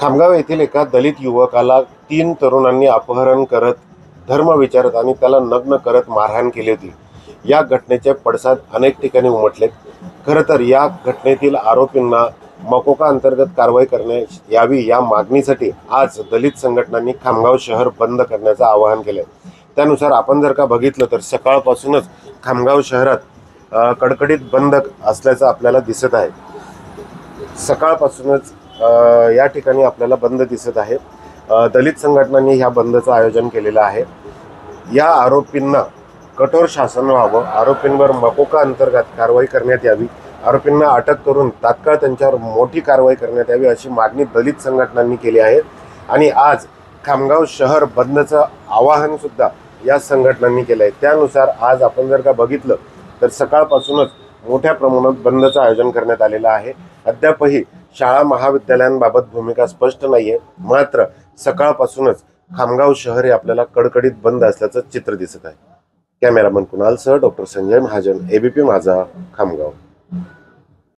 खामगाव येथील एका दलित युवकाला 3 तरुणांनी अपहरण करत, धर्म विचारत आणि त्याला नग्न करत मारहाण केली होती। या घटनेचे पडसाद अनेक ठिकाणी उमटलेत। खरं तर या घटनेतील आरोपींना मकोका अंतर्गत कारवाई करण्यात यावी या मागणीसाठी आज दलित संघटनांनी खामगाव शहर बंद करण्याचं आवाहन केलंय। त्यानुसार आपण जर का बघितलं तर सकाळपासूनच खामगाव शहरात कडकडीत बंद असल्याचं आपल्याला दिसत आहे। सकाळपासूनच या ठिकाणी आपल्याला बंद दिसत आहे। दलित संघटनांनी ह्या बंदचं आयोजन केलेलं आहे। या आरोपींना कठोर शासन व्हावं, आरोपींवर मकोका अंतर्गत कारवाई करण्यात यावी, आरोपींना अटक करून तात्काळ त्यांच्यावर मोठी कारवाई करण्यात यावी अशी मागणी दलित संघटनांनी केली आहे। आणि आज खामगाव शहर बंदचं आवाहन सुद्धा या संघटनांनी केलं आहे। त्यानुसार आज आपण जर का बघितलं तर सकाळपासूनच मोठ्या प्रमाणात बंदचं आयोजन करण्यात आलेलं आहे। अद्यापही शाळा महाविद्यालयांबाबत भूमिका स्पष्ट नाहीये, मात्र सकाळपासूनच खामगाव शहर हे आपल्याला कडकडीत बंद असल्याचं चित्र दिसत आहे। कॅमेरामन कुणाल सह डॉक्टर संजय महाजन, एबीपी माझा, खामगाव।